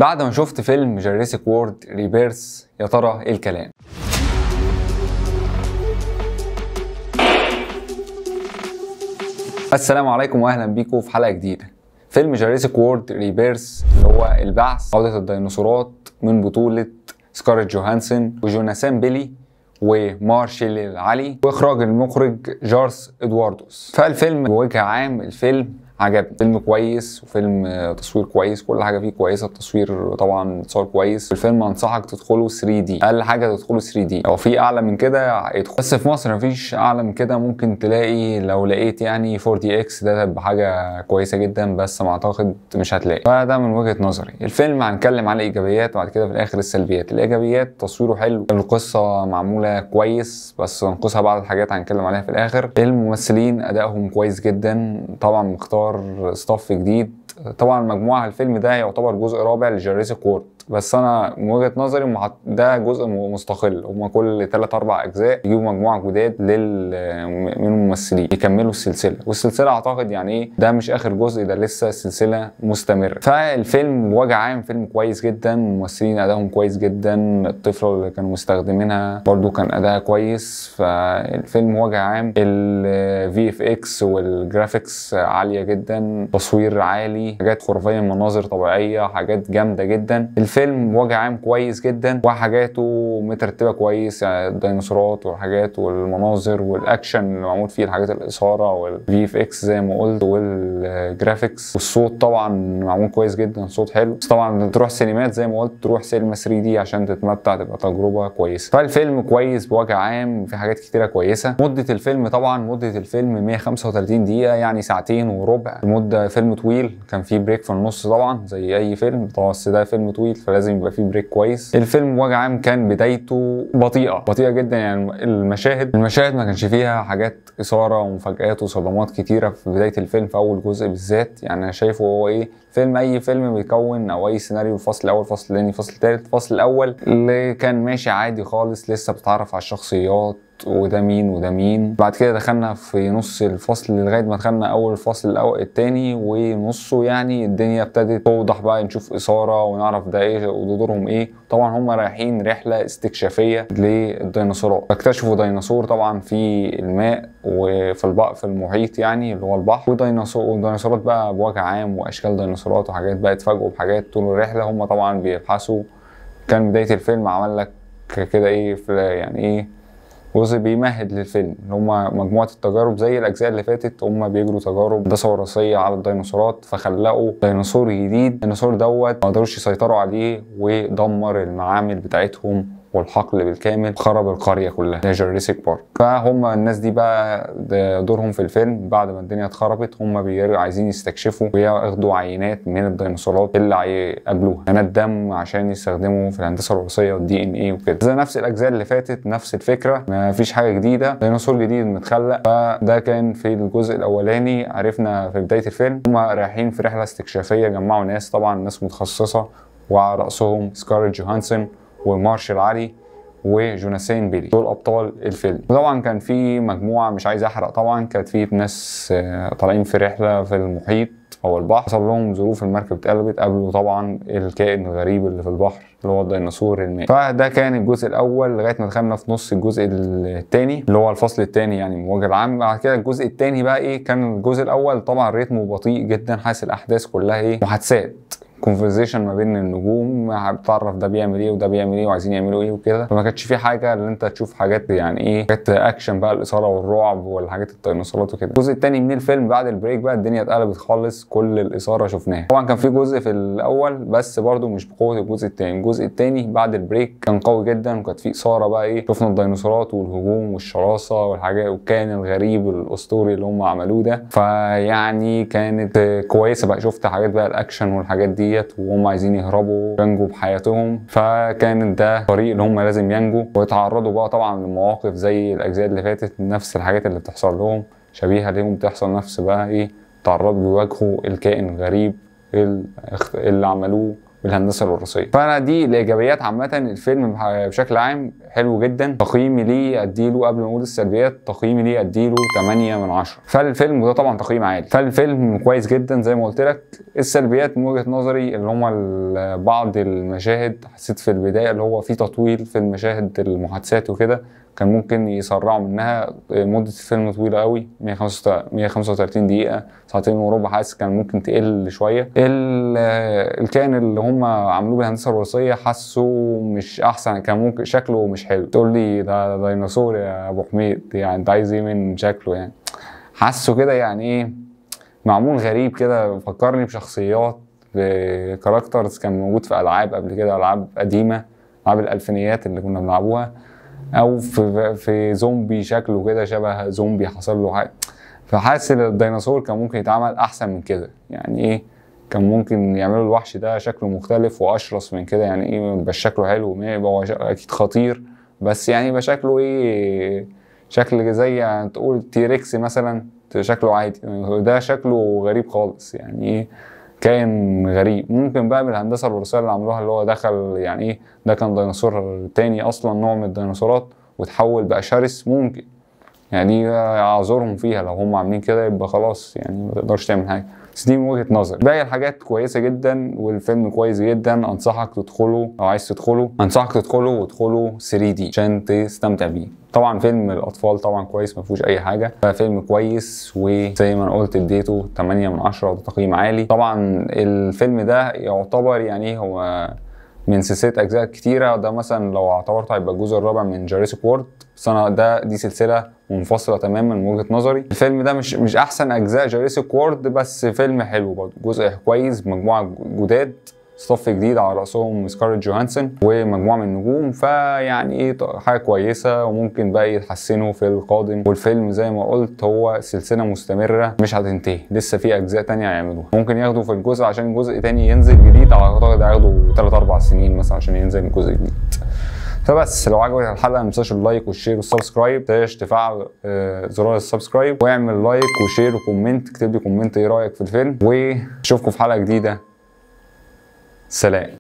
بعد ما شفت فيلم جوراسيك وورلد ريبيرث، يا ترى ايه الكلام؟ السلام عليكم واهلا بيكم في حلقه جديده. فيلم جوراسيك وورلد ريبيرث اللي هو البعث، عودة الديناصورات، من بطولة سكارلت جوهانسون وجوناثان بيلي ومارشيل العلي، واخراج المخرج جارث ادواردوس. فالفيلم بوجه عام الفيلم عجبني، فيلم كويس وفيلم تصوير كويس، كل حاجه فيه كويسه. التصوير طبعا اتصور كويس. الفيلم انصحك تدخله 3D، اقل حاجه تدخله 3D. لو في اعلى من كده يدخل، بس في مصر مفيش اعلى من كده. ممكن تلاقي، لو لقيت يعني 4DX ده تبقى حاجه كويسه جدا، بس ما اعتقد مش هتلاقي. فده من وجهه نظري. الفيلم هنتكلم على الايجابيات وبعد كده في الاخر السلبيات. الايجابيات: تصويره حلو، القصه معموله كويس بس ننقصها بعض الحاجات هنتكلم عليها في الاخر. الممثلين ادائهم كويس جدا، طبعا مختار ستاف جديد. طبعا مجموعه الفيلم ده يعتبر جزء رابع لجوراسيك وورلد، بس انا من وجهه نظري ده جزء مستقل. هما كل 3-4 اجزاء يجيبوا مجموعه جداد من الممثلين يكملوا السلسله، والسلسله اعتقد يعني ايه، ده مش اخر جزء، ده لسه السلسله مستمره. فالفيلم بوجه عام فيلم كويس جدا، الممثلين ادائهم كويس جدا، الطفله اللي كانوا مستخدمينها برضو كان اداءها كويس. فالفيلم بوجه عام الVFX والجرافيكس عاليه جدا، تصوير عالي، حاجات خرافيه، مناظر طبيعيه، حاجات جامده جدا. الفيلم بوجه عام كويس جدا، وحاجاته مترتبه كويس، يعني الديناصورات والحاجات والمناظر والاكشن اللي معمول فيه، الحاجات الاثاره والVFX زي ما قلت والجرافيكس، والصوت طبعا معمول كويس جدا، صوت حلو. بس طبعا تروح سينمات زي ما قلت، تروح سينما 3D عشان تتمتع، تبقى تجربه كويسه. فالفيلم كويس بوجه عام، في حاجات كتيره كويسه. مده الفيلم طبعا، مده الفيلم 135 دقيقه، يعني ساعتين وربع. المده فيلم طويل، كان فيه بريك في النص طبعا زي اي فيلم طبعا، بس ده فيلم طويل فلازم يبقى فيه بريك كويس. الفيلم بوجه عام كان بدايته بطيئه جدا، يعني المشاهد ما كانش فيها حاجات اثاره ومفاجآت وصدمات كتيره في بدايه الفيلم، في اول جزء بالذات. يعني انا شايفه هو ايه، فيلم اي فيلم بيكون او اي سيناريو، الفصل الاول، الفصل الثاني، الفصل الثالث. الفصل الاول اللي كان ماشي عادي خالص، لسه بتتعرف على الشخصيات وده مين وده مين. بعد كده دخلنا في نص الفصل لغايه ما دخلنا اول الفصل الاول الثاني ونصه، يعني الدنيا ابتدت توضح بقى، نشوف اثاره ونعرف ده ايه ودورهم ايه. طبعا هم رايحين رحله استكشافيه للديناصورات، اكتشفوا ديناصور طبعا في الماء وفي البحر، في المحيط يعني اللي هو البحر، وديناصورات بقى بوجه عام، واشكال ديناصورات وحاجات بقى، اتفاجئوا بحاجات طول الرحله. هم طبعا بيبحثوا. كان بدايه الفيلم عمل لك كده ايه، يعني ايه، جزء بيمهد للفيلم، اللي هما مجموعة التجارب زي الأجزاء اللي فاتت. هما بيجروا تجارب هندسة وراثية على الديناصورات، فخلقوا ديناصور جديد. الديناصور دوت ما قدروش يسيطروا عليه، ودمر المعامل بتاعتهم والحقل بالكامل، خرب القرية كلها زي جوراسيك بارك. فهم الناس دي بقى دورهم في الفيلم بعد ما الدنيا اتخربت، هم عايزين يستكشفوا وياخدوا عينات من الديناصورات اللي هيقابلوها، عينات دم عشان يستخدموا في الهندسة الوراثية والDNA وكده، زي نفس الأجزاء اللي فاتت، نفس الفكرة، ما فيش حاجة جديدة، ديناصور جديد متخلق. فده كان في الجزء الأولاني. عرفنا في بداية الفيلم هم رايحين في رحلة استكشافية، جمعوا ناس طبعا، ناس متخصصة، وعلى رأسهم سكارلت جوهانسون ومارشيل علي وجوناثان بيلي، دول ابطال الفيلم. وطبعا كان في مجموعه، مش عايز احرق طبعا، كانت في ناس طالعين في رحله في المحيط او البحر، حصل لهم ظروف، المركب اتقلبت، قابلوا طبعا الكائن الغريب اللي في البحر اللي هو الديناصور المائي. فده كان الجزء الاول لغايه ما دخلنا في نص الجزء الثاني اللي هو الفصل الثاني يعني من وجه العام. بعد كده الجزء الثاني بقى ايه، كان الجزء الاول طبعا رتمه بطيء جدا، حاسس الاحداث كلها ايه، محادثات، كونفرزيشن ما بين النجوم، بتعرف ده بيعمل ايه وده بيعمل ايه وعايزين يعملوا ايه وكده. فما كانش في حاجه اللي انت تشوف حاجات يعني ايه، حاجات اكشن بقى، الاثاره والرعب والحاجات الديناصورات وكده. الجزء الثاني من الفيلم بعد البريك بقى الدنيا اتقلبت خالص، كل الاثاره شفناها. طبعا كان في جزء في الاول بس برده مش بقوه الجزء الثاني. الجزء الثاني بعد البريك كان قوي جدا، وكانت في اثاره بقى ايه، شفنا الديناصورات والهجوم والشراسه والحاجات والكائن الغريب الاسطوري اللي هم عملوه ده. فيعني كانت كويسه بقى، شفت حاجات بقى الاكشن والحاجات ديت، وهم عايزين يهربوا ينجوا بحياتهم. فكان ده الطريق اللي هم لازم ينجوا، ويتعرضوا بقى طبعا لمواقف زي الاجزاء اللي فاتت، نفس الحاجات اللي بتحصل لهم شبيهه ليهم بتحصل، نفس بقى ايه، تعرضوا يواجهوا الكائن الغريب اللي عملوه بالهندسه الوراثيه. فانا دي الايجابيات عامه. الفيلم بشكل عام حلو جدا. تقييمي ليه اديله قبل ما اقول السلبيات، تقييمي ليه اديله 8 من 10. فالفيلم وده طبعا تقييم عالي، فالفيلم كويس جدا زي ما قلت لك. السلبيات من وجهه نظري اللي هم بعض المشاهد حسيت في البدايه اللي هو في تطويل في المشاهد المحادثات وكده، كان ممكن يسرعوا منها. مدة الفيلم طويلة قوي، 135 دقيقة، ساعتين وربع، حاسس كان ممكن تقل شوية. الكائن اللي هم عملوه بالهندسة الوراثية حاسه مش أحسن، كان ممكن شكله مش حلو. تقول لي ده ديناصور يا أبو حميد، يعني أنت عايز إيه من شكله؟ يعني حاسه كده يعني إيه، معمول غريب كده، فكرني بشخصيات بكاركترز كان موجود في ألعاب قبل كده، ألعاب قديمة، ألعاب الألفينيات اللي كنا بنلعبوها، او في زومبي شكله كده شبه زومبي حصل له حاجه. فحاسس ان الديناصور كان ممكن يتعمل احسن من كده. يعني ايه، كان ممكن يعملوا الوحش ده شكله مختلف واشرس من كده. يعني ايه، ميبقاش شكله حلو، يبقى هو اكيد خطير، بس يعني يبقى شكله ايه، شكل زي يعني تقول تيركس مثلا، شكله عادي. ده شكله غريب خالص، يعني ايه، كائن غريب. ممكن بقى بالهندسه الوراثيه اللي عملوها اللي هو دخل، يعني ايه، ده كان ديناصور تاني اصلا، نوع من الديناصورات، وتحول بقى شرس. ممكن يعني دي اعذرهم فيها، لو هم عاملين كده يبقى خلاص، يعني ما تقدرش تعمل حاجه. بس دي من وجهه نظري. باقي الحاجات كويسه جدا، والفيلم كويس جدا. انصحك تدخله، لو عايز تدخله انصحك تدخله، وادخله 3D عشان تستمتع بيه. طبعا فيلم الاطفال طبعا كويس، ما فيهوش اي حاجه، فيلم كويس، وزي ما انا قلت اديته 8 من 10، وده تقييم عالي. طبعا الفيلم ده يعتبر يعني هو من سلسله اجزاء كتيره، ده مثلا لو اعتبرته هيبقى الجزء الرابع من جوراسيك وورد، بس انا دي سلسله منفصله تماما من وجهه نظري. الفيلم ده مش احسن اجزاء جوراسيك وورد، بس فيلم حلو برضه، جزء كويس، مجموعه جداد، صف جديد على راسهم سكارلت جوهانسون ومجموعه من النجوم، فيعني ايه حاجه كويسه، وممكن بقى يتحسنوا في القادم. والفيلم زي ما قلت هو سلسله مستمره مش هتنتهي، لسه في اجزاء تانية هيعملوها. ممكن ياخدوا في الجزء عشان جزء تاني ينزل جديد، اعتقد هياخدوا 3-4 سنين مثلا عشان ينزل جزء جديد. فبس لو عجبك الحلقه ما تنساش اللايك والشير والسبسكرايب، ما تنساش تفعل زرار السبسكرايب، واعمل لايك وشير وكومنت، اكتب لي كومنت ايه رايك في الفيلم، واشوفكم في حلقه جديده. سلام.